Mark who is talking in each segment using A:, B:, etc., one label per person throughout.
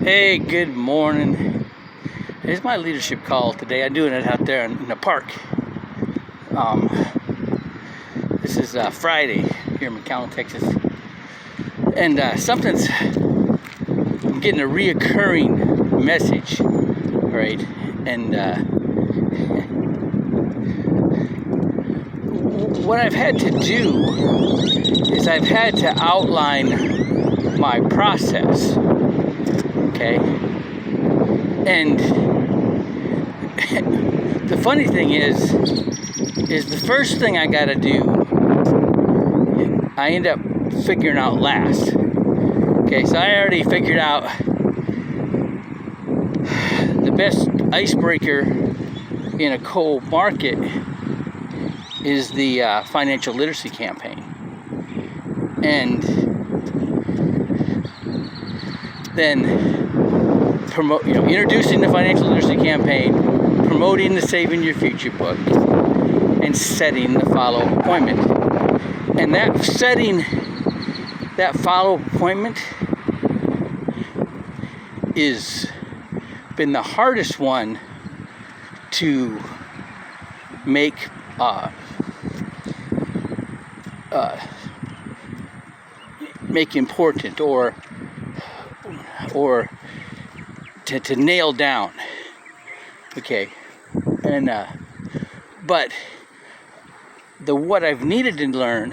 A: Hey, good morning. Here's my leadership call today. I'm doing it out there in the park. This is Friday here in McAllen, Texas. And I'm getting a reoccurring message, right? And what I've had to do is I've had to outline my process. Okay, and the funny thing is the first thing I gotta do, I end up figuring out last. Okay, so I already figured out the best icebreaker in a cold market is the financial literacy campaign, and then introducing the financial literacy campaign, promoting the Saving Your Future book, and setting the follow-up appointment. And that follow-up appointment is been the hardest one to make important or to nail down. Okay, and but what I've needed to learn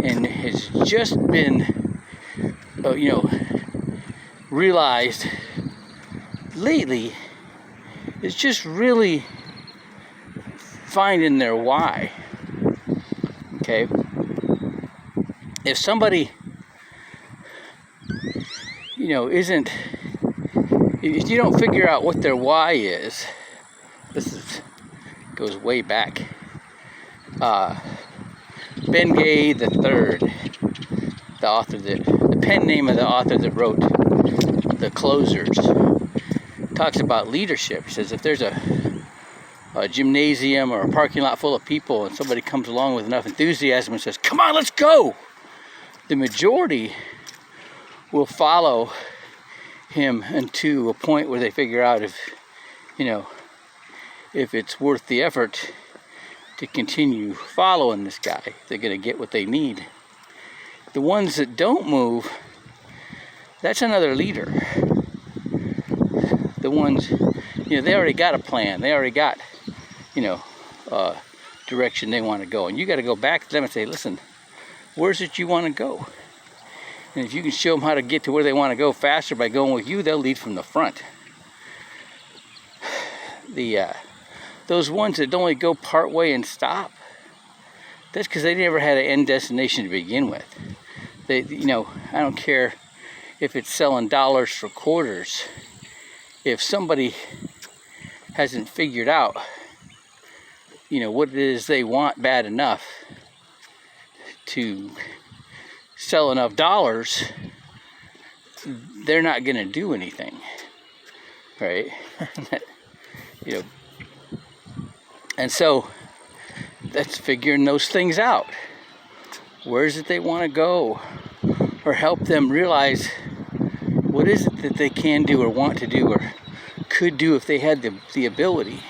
A: and has just been realized lately is just really finding their why. Okay, if somebody if you don't figure out what their why is, goes way back. Ben Gay III, the author, the pen name of the author that wrote The Closers, talks about leadership. He says if there's a gymnasium or a parking lot full of people and somebody comes along with enough enthusiasm and says, "Come on, let's go," the majority will follow him into a point where they figure out if it's worth the effort to continue following this guy. They're going to get what they need. The ones that don't move, that's another leader. The ones, they already got a plan. They already got, direction they want to go. And you got to go back to them and say, listen, where's it you want to go? And if you can show them how to get to where they want to go faster by going with you, they'll lead from the front. Those ones that only go part way and stop, that's because they never had an end destination to begin with. I don't care if it's selling dollars for quarters. If somebody hasn't figured out, what it is they want bad enough to sell enough dollars, they're not going to do anything, right? And so that's figuring those things out. Where is it they want to go, or help them realize what is it that they can do or want to do or could do if they had the ability.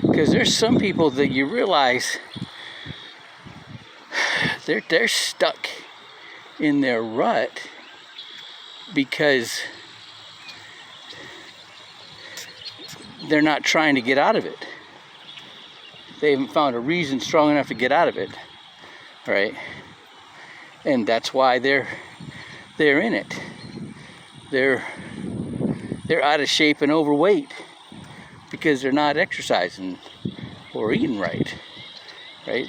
A: Because there's some people that you realize they're stuck in their rut because they're not trying to get out of it. They haven't found a reason strong enough to get out of it, right? And that's why they're in it. They're out of shape and overweight because they're not exercising or eating right?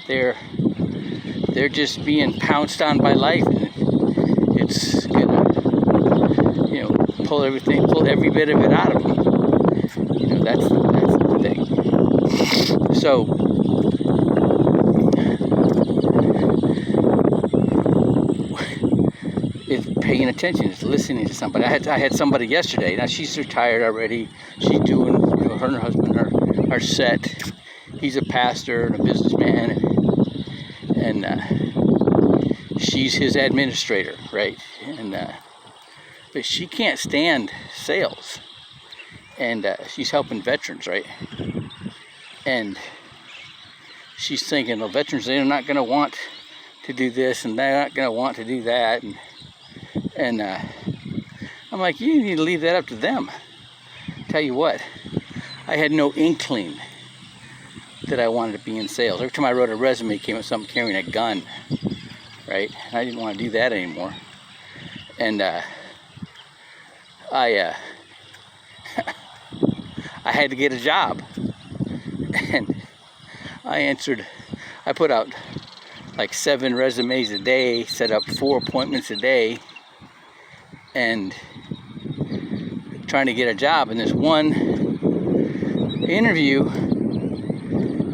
A: They're just being pounced on by life, and it's gonna, pull every bit of it out of them. That's the thing. So, it's paying attention. It's listening to somebody. I had somebody yesterday. Now she's retired already. She's doing, her and her husband are set. He's a pastor and a businessman, and she's his administrator, right? And but she can't stand sales. And she's helping veterans, right? And she's thinking, well, veterans, they're not going to want to do this, and they're not going to want to do that. And I'm like, you need to leave that up to them. Tell you what, I had no inkling that I wanted to be in sales. Every time I wrote a resume, it came with something carrying a gun, right? I didn't want to do that anymore. And I had to get a job. And I put out like 7 resumes a day, set up 4 appointments a day, and trying to get a job. And this one interview,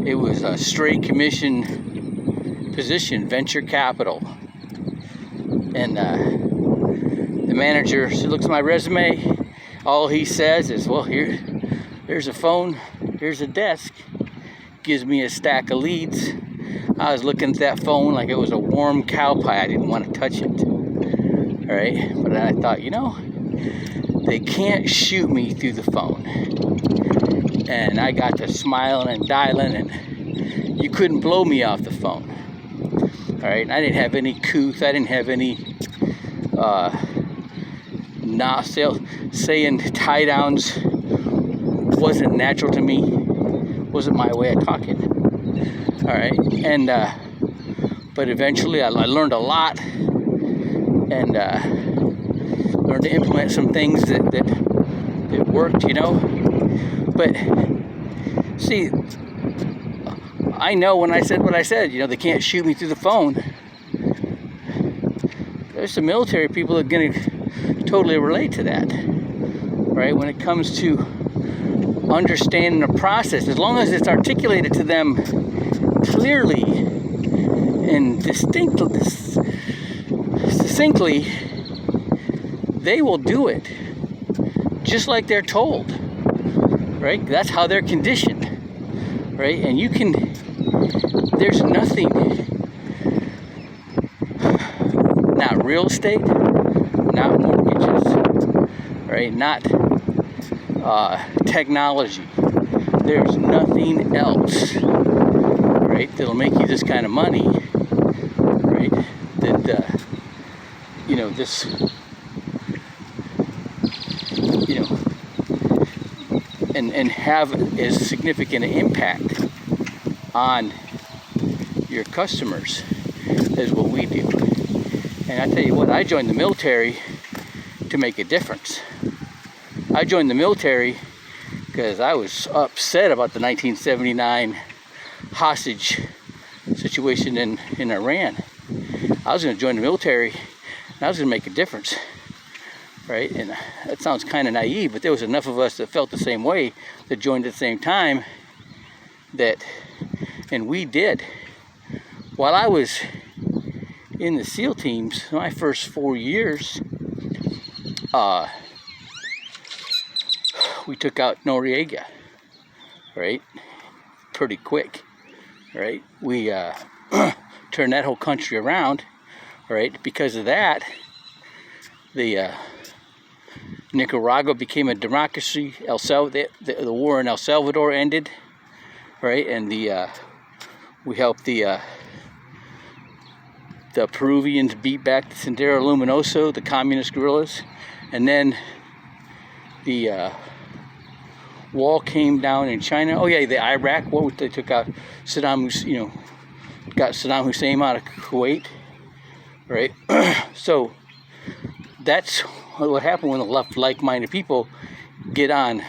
A: it was a straight commission position, venture capital. And the manager, she looks at my resume, all he says is, well, here's a phone, here's a desk, gives me a stack of leads. I was looking at that phone like it was a warm cow pie. I didn't want to touch it. All right, but then I thought, they can't shoot me through the phone. And I got to smiling and dialing, and you couldn't blow me off the phone. All right, and I didn't have any couth. I didn't have any saying tie downs. Wasn't natural to me. Wasn't my way of talking. All right, and but eventually I learned a lot, and learned to implement some things that worked, But see, I know when I said what I said, they can't shoot me through the phone. There's some military people that are going to totally relate to that, right? When it comes to understanding the process, as long as it's articulated to them clearly and succinctly, they will do it just like they're told, right? That's how they're conditioned, right? And there's nothing, not real estate, not mortgages, right? Not technology. There's nothing else, right, that'll make you this kind of money, right? That this, and have as significant an impact on your customers as what we do. And I tell you what, I joined the military to make a difference. I joined the military because I was upset about the 1979 hostage situation in Iran. I was going to join the military and I was going to make a difference, right? And that sounds kind of naive, but there was enough of us that felt the same way that joined at the same time, and we did. While I was in the SEAL teams, my first 4 years, we took out Noriega, right? Pretty quick, right? We turned that whole country around, right? Because of that, the Nicaragua became a democracy. The war in El Salvador ended, right? And we helped the Peruvians beat back the Sendero Luminoso, the communist guerrillas, and then the wall came down in China. Oh yeah, the Iraq war. They took out Saddam Hussein. Got Saddam Hussein out of Kuwait, right? So that's what happened when the left, like-minded people get on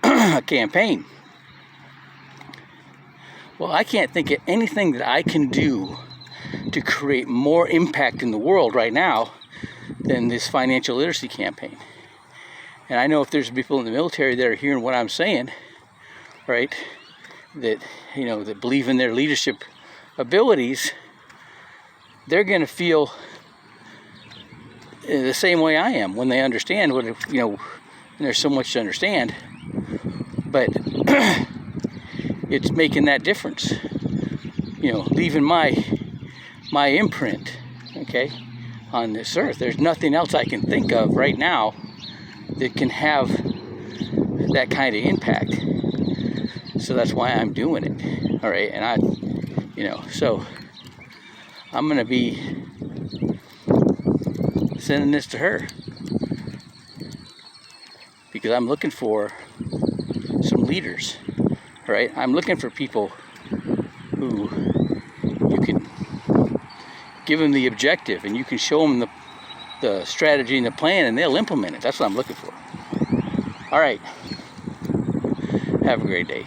A: a campaign. Well, I can't think of anything that I can do to create more impact in the world right now than this financial literacy campaign. And I know if there's people in the military that are hearing what I'm saying, right, that that believe in their leadership abilities, they're going to feel the same way I am when they understand what and there's so much to understand, but it's making that difference, leaving my imprint, okay, on this earth. There's nothing else I can think of right now that can have that kind of impact. So that's why I'm doing it. All right, and so I'm gonna be sending this to her because I'm looking for some leaders. All right, I'm looking for people who you can give them the objective and you can show them the strategy and the plan, and they'll implement it. That's what I'm looking for. All right, have a great day.